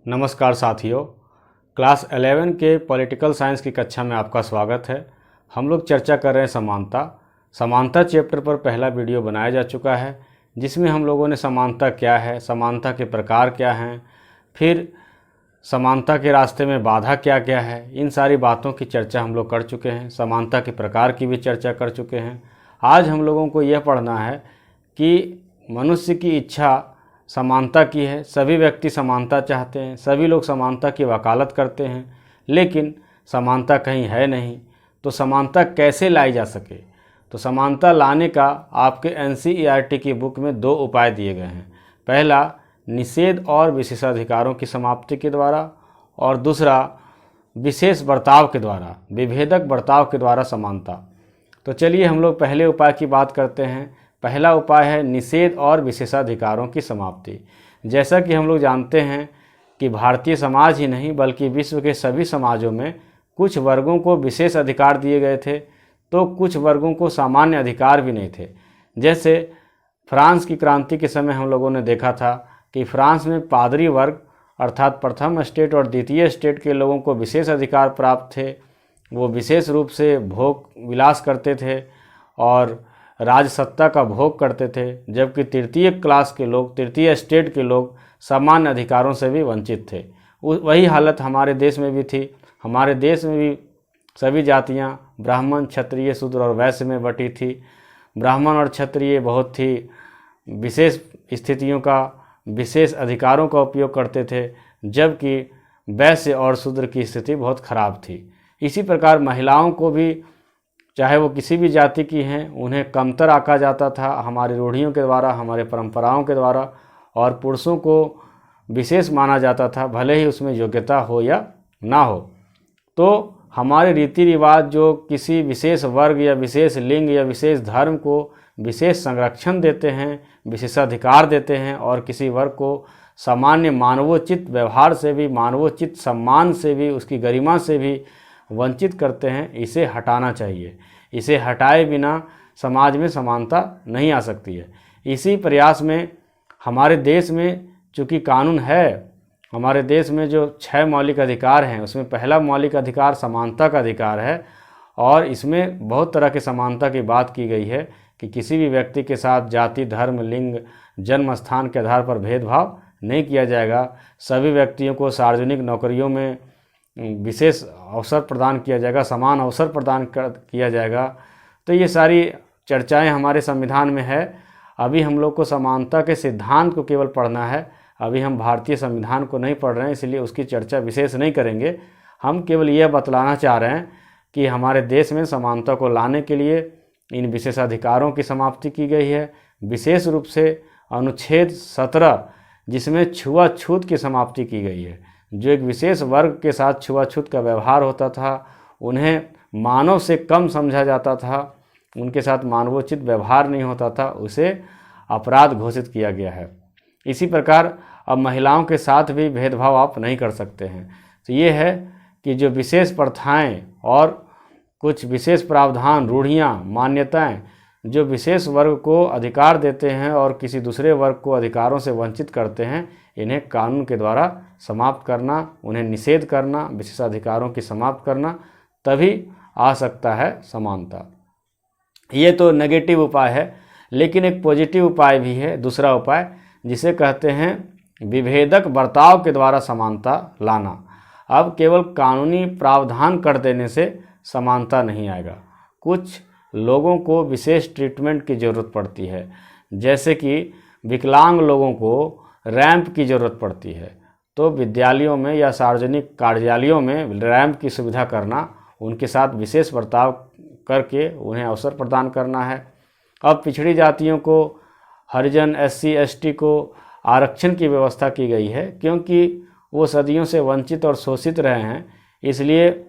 नमस्कार साथियों, क्लास 11 के पॉलिटिकल साइंस की कक्षा में आपका स्वागत है। हम लोग चर्चा कर रहे हैं समानता चैप्टर पर पहला वीडियो बनाया जा चुका है, जिसमें हम लोगों ने समानता क्या है, समानता के प्रकार क्या हैं, फिर समानता के रास्ते में बाधा क्या क्या है, इन सारी बातों की चर्चा हम लोग कर चुके हैं। समानता के प्रकार की भी चर्चा कर चुके हैं। आज हम लोगों को यह पढ़ना है कि मनुष्य की इच्छा समानता की है। सभी व्यक्ति समानता चाहते हैं, सभी लोग समानता की वकालत करते हैं, लेकिन समानता कहीं है नहीं। तो समानता कैसे लाई जा सके? तो समानता लाने का आपके NCERT की बुक में दो उपाय दिए गए हैं। पहला, निषेध और विशेषाधिकारों की समाप्ति के द्वारा, और दूसरा, विशेष बर्ताव के द्वारा, विभेदक बर्ताव के द्वारा समानता। तो चलिए हम लोग पहले उपाय की बात करते हैं। पहला उपाय है निषेध और विशेषाधिकारों की समाप्ति। जैसा कि हम लोग जानते हैं कि भारतीय समाज ही नहीं बल्कि विश्व के सभी समाजों में कुछ वर्गों को विशेष अधिकार दिए गए थे, तो कुछ वर्गों को सामान्य अधिकार भी नहीं थे। जैसे फ्रांस की क्रांति के समय हम लोगों ने देखा था कि फ्रांस में पादरी वर्ग अर्थात प्रथम स्टेट और द्वितीय स्टेट के लोगों को विशेष अधिकार प्राप्त थे। वो विशेष रूप से भोग विलास करते थे और राजसत्ता का भोग करते थे, जबकि तृतीय क्लास के लोग, तृतीय स्टेट के लोग सामान्य अधिकारों से भी वंचित थे। वही हालत हमारे देश में भी थी। हमारे देश में भी सभी जातियां ब्राह्मण, क्षत्रिय, शूद्र और वैश्य में बटी थी। ब्राह्मण और क्षत्रिय बहुत ही विशेष स्थितियों का, विशेष अधिकारों का उपयोग करते थे, जबकि वैश्य और शूद्र की स्थिति बहुत खराब थी। इसी प्रकार महिलाओं को भी, चाहे वो किसी भी जाति की हैं, उन्हें कमतर आंका जाता था हमारी रूढ़ियों के द्वारा, हमारे परंपराओं के द्वारा, और पुरुषों को विशेष माना जाता था, भले ही उसमें योग्यता हो या ना हो। तो हमारे रीति रिवाज जो किसी विशेष वर्ग या विशेष लिंग या विशेष धर्म को विशेष संरक्षण देते हैं, विशेषाधिकार देते हैं, और किसी वर्ग को सामान्य मानवोचित व्यवहार से भी, मानवोचित सम्मान से भी, उसकी गरिमा से भी वंचित करते हैं, इसे हटाना चाहिए। इसे हटाए बिना समाज में समानता नहीं आ सकती है। इसी प्रयास में हमारे देश में चूँकि कानून है, हमारे देश में जो 6 मौलिक अधिकार हैं, उसमें पहला मौलिक अधिकार समानता का अधिकार है, और इसमें बहुत तरह के समानता की बात की गई है कि किसी भी व्यक्ति के साथ जाति, धर्म, लिंग, जन्म स्थान के आधार पर भेदभाव नहीं किया जाएगा। सभी व्यक्तियों को सार्वजनिक नौकरियों में विशेष अवसर प्रदान किया जाएगा, समान अवसर प्रदान किया जाएगा। तो ये सारी चर्चाएं हमारे संविधान में है। अभी हम लोग को समानता के सिद्धांत को केवल पढ़ना है। अभी हम भारतीय संविधान को नहीं पढ़ रहे हैं, इसलिए उसकी चर्चा विशेष नहीं करेंगे। हम केवल यह बतलाना चाह रहे हैं कि हमारे देश में समानता को लाने के लिए इन विशेषाधिकारों की समाप्ति की गई है। विशेष रूप से अनुच्छेद 17, जिसमें छुआछूत की समाप्ति की गई है। जो एक विशेष वर्ग के साथ छुआछूत का व्यवहार होता था, उन्हें मानव से कम समझा जाता था, उनके साथ मानवोचित व्यवहार नहीं होता था, उसे अपराध घोषित किया गया है। इसी प्रकार अब महिलाओं के साथ भी भेदभाव आप नहीं कर सकते हैं। तो ये है कि जो विशेष प्रथाएं और कुछ विशेष प्रावधान, रूढ़ियाँ, मान्यताएं जो विशेष वर्ग को अधिकार देते हैं और किसी दूसरे वर्ग को अधिकारों से वंचित करते हैं, इन्हें कानून के द्वारा समाप्त करना, उन्हें निषेध करना, विशेषाधिकारों की समाप्त करना, तभी आ सकता है समानता। ये तो नेगेटिव उपाय है, लेकिन एक पॉजिटिव उपाय भी है, दूसरा उपाय, जिसे कहते हैं विभेदक बर्ताव के द्वारा समानता लाना। अब केवल कानूनी प्रावधान कर देने से समानता नहीं आएगा। कुछ लोगों को विशेष ट्रीटमेंट की ज़रूरत पड़ती है, जैसे कि विकलांग लोगों को रैंप की ज़रूरत पड़ती है। तो विद्यालयों में या सार्वजनिक कार्यालयों में रैंप की सुविधा करना, उनके साथ विशेष बर्ताव करके उन्हें अवसर प्रदान करना है। अब पिछड़ी जातियों को, हरिजन, SC ST को आरक्षण की व्यवस्था की गई है, क्योंकि वो सदियों से वंचित और शोषित रहे हैं। इसलिए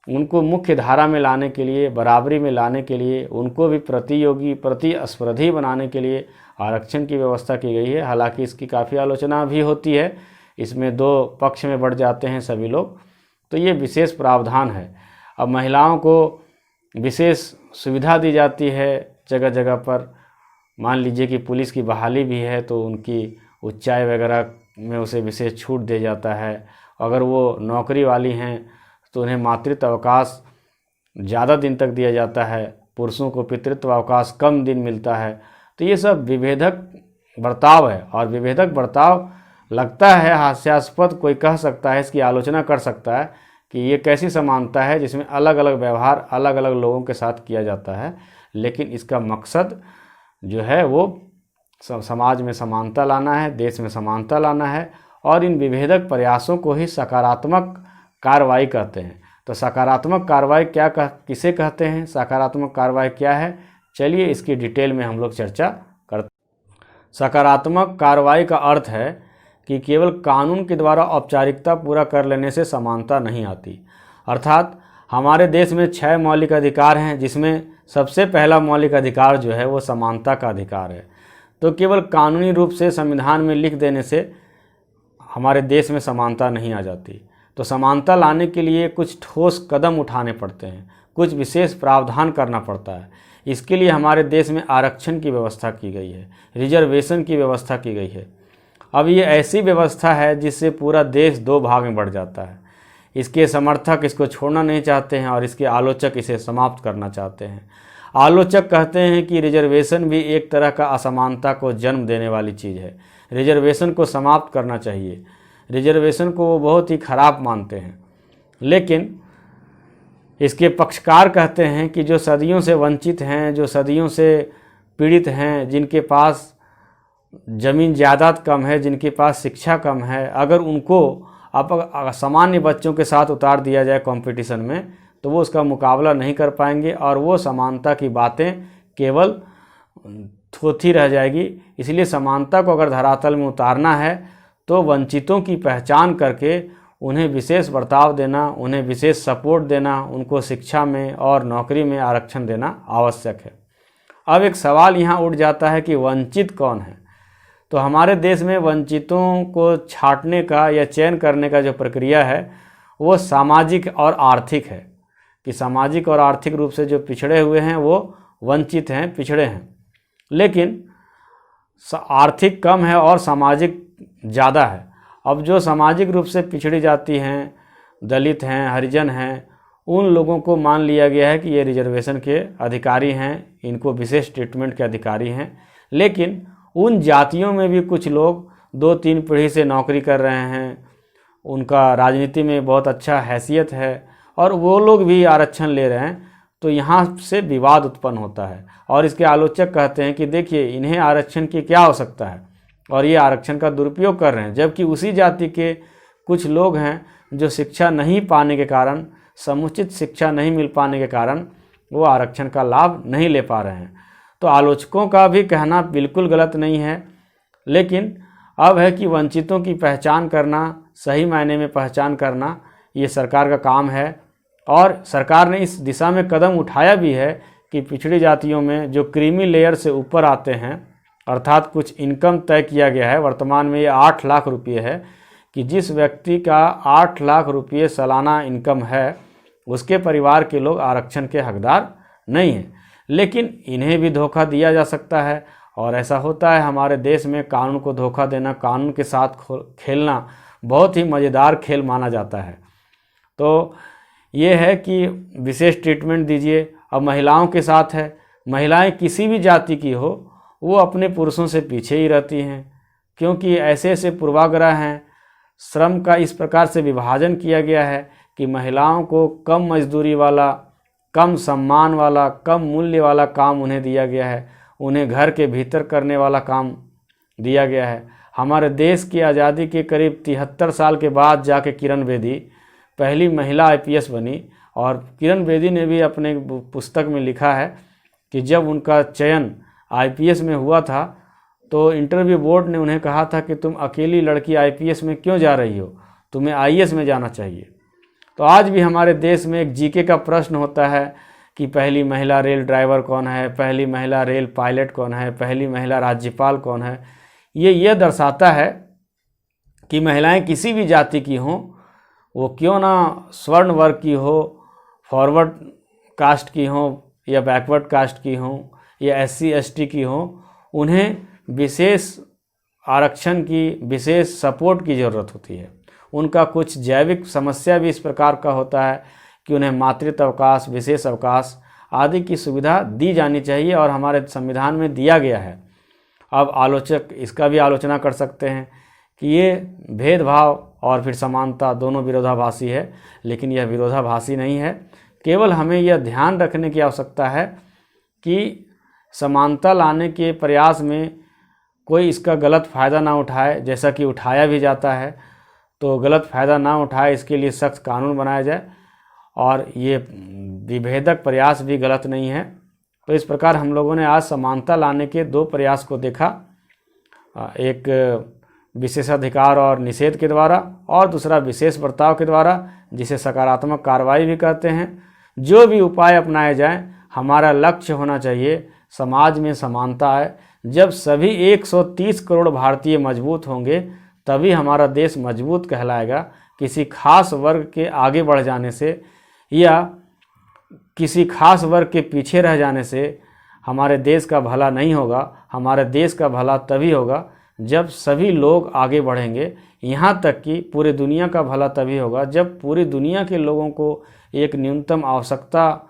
उनको मुख्य धारा में लाने के लिए, बराबरी में लाने के लिए, उनको भी प्रतियोगी, प्रतिस्पर्धी बनाने के लिए आरक्षण की व्यवस्था की गई है। हालांकि इसकी काफ़ी आलोचना भी होती है, इसमें 2 पक्ष में बढ़ जाते हैं सभी लोग। तो ये विशेष प्रावधान है। अब महिलाओं को विशेष सुविधा दी जाती है जगह जगह पर। मान लीजिए कि पुलिस की बहाली भी है, तो उनकी ऊंचाई वगैरह में उसे विशेष छूट दे जाता है। अगर वो नौकरी वाली हैं तो उन्हें मातृत्व अवकाश ज़्यादा दिन तक दिया जाता है, पुरुषों को पितृत्व अवकाश कम दिन मिलता है। तो ये सब विभेदक बर्ताव है, और विभेदक बर्ताव लगता है हास्यास्पद। कोई कह सकता है, इसकी आलोचना कर सकता है कि ये कैसी समानता है जिसमें अलग अलग व्यवहार अलग अलग लोगों के साथ किया जाता है। लेकिन इसका मकसद जो है वो समाज में समानता लाना है, देश में समानता लाना है, और इन विभेदक प्रयासों को ही सकारात्मक कार्रवाई कहते हैं। तो सकारात्मक कार्रवाई किसे कहते हैं, सकारात्मक कार्रवाई क्या है, चलिए इसकी डिटेल में हम लोग चर्चा करते हैं। सकारात्मक कार्रवाई का अर्थ है कि केवल कानून के द्वारा औपचारिकता पूरा कर लेने से समानता नहीं आती। अर्थात हमारे देश में 6 मौलिक अधिकार हैं, जिसमें सबसे पहला मौलिक अधिकार जो है वो समानता का अधिकार है। तो केवल कानूनी रूप से संविधान में लिख देने से हमारे देश में समानता नहीं आ जाती। तो समानता लाने के लिए कुछ ठोस कदम उठाने पड़ते हैं, कुछ विशेष प्रावधान करना पड़ता है। इसके लिए हमारे देश में आरक्षण की व्यवस्था की गई है, रिजर्वेशन की व्यवस्था की गई है। अब ये ऐसी व्यवस्था है जिससे पूरा देश 2 भाग में बढ़ जाता है। इसके समर्थक इसको छोड़ना नहीं चाहते हैं और इसके आलोचक इसे समाप्त करना चाहते हैं। आलोचक कहते हैं कि रिजर्वेशन भी एक तरह का असमानता को जन्म देने वाली चीज़ है, रिजर्वेशन को समाप्त करना चाहिए। रिजर्वेशन को वो बहुत ही खराब मानते हैं। लेकिन इसके पक्षकार कहते हैं कि जो सदियों से वंचित हैं, जो सदियों से पीड़ित हैं, जिनके पास ज़मीन जायदाद कम है, जिनके पास शिक्षा कम है, अगर उनको अब सामान्य बच्चों के साथ उतार दिया जाए कंपटीशन में, तो वो उसका मुकाबला नहीं कर पाएंगे और वो समानता की बातें केवल थोथी रह जाएगी। इसलिए समानता को अगर धरातल में उतारना है तो वंचितों की पहचान करके उन्हें विशेष बर्ताव देना, उन्हें विशेष सपोर्ट देना, उनको शिक्षा में और नौकरी में आरक्षण देना आवश्यक है। अब एक सवाल यहाँ उठ जाता है कि वंचित कौन है। तो हमारे देश में वंचितों को छांटने का या चयन करने का जो प्रक्रिया है वो सामाजिक और आर्थिक है, कि सामाजिक और आर्थिक रूप से जो पिछड़े हुए हैं वो वंचित हैं, पिछड़े हैं। लेकिन आर्थिक कम है और सामाजिक ज़्यादा है। अब जो सामाजिक रूप से पिछड़ी जाती हैं, दलित हैं, हरिजन हैं, उन लोगों को मान लिया गया है कि ये रिजर्वेशन के अधिकारी हैं, इनको विशेष ट्रीटमेंट के अधिकारी हैं। लेकिन उन जातियों में भी कुछ लोग 2-3 पीढ़ी से नौकरी कर रहे हैं, उनका राजनीति में बहुत अच्छा हैसियत है और वो लोग भी आरक्षण ले रहे हैं। तो यहाँ से विवाद उत्पन्न होता है और इसके आलोचक कहते हैं कि देखिए इन्हें आरक्षण की क्या आवश्यकता है और ये आरक्षण का दुरुपयोग कर रहे हैं, जबकि उसी जाति के कुछ लोग हैं जो शिक्षा नहीं पाने के कारण, समुचित शिक्षा नहीं मिल पाने के कारण वो आरक्षण का लाभ नहीं ले पा रहे हैं। तो आलोचकों का भी कहना बिल्कुल गलत नहीं है, लेकिन अब है कि वंचितों की पहचान करना, सही मायने में पहचान करना, ये सरकार का काम है। और सरकार ने इस दिशा में कदम उठाया भी है कि पिछड़ी जातियों में जो क्रीमी लेयर से ऊपर आते हैं, अर्थात कुछ इनकम तय किया गया है, वर्तमान में ये 8 लाख रुपये है, कि जिस व्यक्ति का 8 लाख रुपये सालाना इनकम है उसके परिवार के लोग आरक्षण के हकदार नहीं हैं। लेकिन इन्हें भी धोखा दिया जा सकता है और ऐसा होता है हमारे देश में। कानून को धोखा देना, कानून के साथ खेलना बहुत ही मज़ेदार खेल माना जाता है। तो ये है कि विशेष ट्रीटमेंट दीजिए। अब महिलाओं के साथ है, महिलाएं किसी भी जाति की हो वो अपने पुरुषों से पीछे ही रहती हैं, क्योंकि ऐसे ऐसे पूर्वाग्रह हैं। श्रम का इस प्रकार से विभाजन किया गया है कि महिलाओं को कम मजदूरी वाला, कम सम्मान वाला, कम मूल्य वाला काम उन्हें दिया गया है, उन्हें घर के भीतर करने वाला काम दिया गया है। हमारे देश की आज़ादी के करीब 73 साल के बाद जाके किरण बेदी पहली महिला IPS बनी। और किरण बेदी ने भी अपने पुस्तक में लिखा है कि जब उनका चयन IPS में हुआ था तो इंटरव्यू बोर्ड ने उन्हें कहा था कि तुम अकेली लड़की IPS में क्यों जा रही हो, तुम्हें IAS में जाना चाहिए। तो आज भी हमारे देश में एक GK का प्रश्न होता है कि पहली महिला रेल ड्राइवर कौन है, पहली महिला रेल पायलट कौन है, पहली महिला राज्यपाल कौन है। ये दर्शाता है कि महिलाएं किसी भी जाति की हों, वो क्यों ना स्वर्ण वर्ग की हो, फॉरवर्ड कास्ट की हो या बैकवर्ड कास्ट की हो या SC ST की हो, उन्हें विशेष आरक्षण की विशेष सपोर्ट की ज़रूरत होती है। उनका कुछ जैविक समस्या भी इस प्रकार का होता है कि उन्हें मातृत्व अवकाश, विशेष अवकाश आदि की सुविधा दी जानी चाहिए और हमारे संविधान में दिया गया है। अब आलोचक इसका भी आलोचना कर सकते हैं कि ये भेदभाव और फिर समानता दोनों विरोधाभासी है, लेकिन यह विरोधाभासी नहीं है। केवल हमें यह ध्यान रखने की आवश्यकता है कि समानता लाने के प्रयास में कोई इसका गलत फ़ायदा ना उठाए, जैसा कि उठाया भी जाता है, तो गलत फ़ायदा ना उठाए इसके लिए सख्त कानून बनाया जाए। और ये विभेदक प्रयास भी गलत नहीं है। तो इस प्रकार हम लोगों ने आज समानता लाने के दो प्रयास को देखा, एक विशेषाधिकार और निषेध के द्वारा और दूसरा विशेष बर्ताव के द्वारा, जिसे सकारात्मक कार्रवाई भी कहते हैं। जो भी उपाय अपनाए जाएं, हमारा लक्ष्य होना चाहिए समाज में समानता आए। जब सभी 130 करोड़ भारतीय मजबूत होंगे तभी हमारा देश मजबूत कहलाएगा। किसी खास वर्ग के आगे बढ़ जाने से या किसी खास वर्ग के पीछे रह जाने से हमारे देश का भला नहीं होगा। हमारे देश का भला तभी होगा जब सभी लोग आगे बढ़ेंगे। यहाँ तक कि पूरी दुनिया का भला तभी होगा जब पूरी दुनिया के लोगों को एक न्यूनतम आवश्यकता,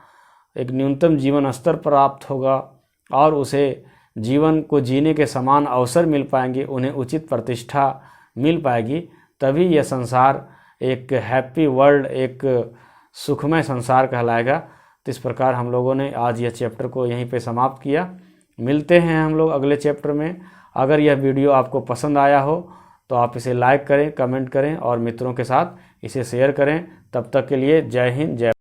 एक न्यूनतम जीवन स्तर प्राप्त होगा और उसे जीवन को जीने के समान अवसर मिल पाएंगे, उन्हें उचित प्रतिष्ठा मिल पाएगी। तभी यह संसार एक हैप्पी वर्ल्ड, एक सुखमय संसार कहलाएगा। तो इस प्रकार हम लोगों ने आज यह चैप्टर को यहीं पे समाप्त किया। मिलते हैं हम लोग अगले चैप्टर में। अगर यह वीडियो आपको पसंद आया हो तो आप इसे लाइक करें, कमेंट करें और मित्रों के साथ इसे शेयर करें। तब तक के लिए जय हिंद, जय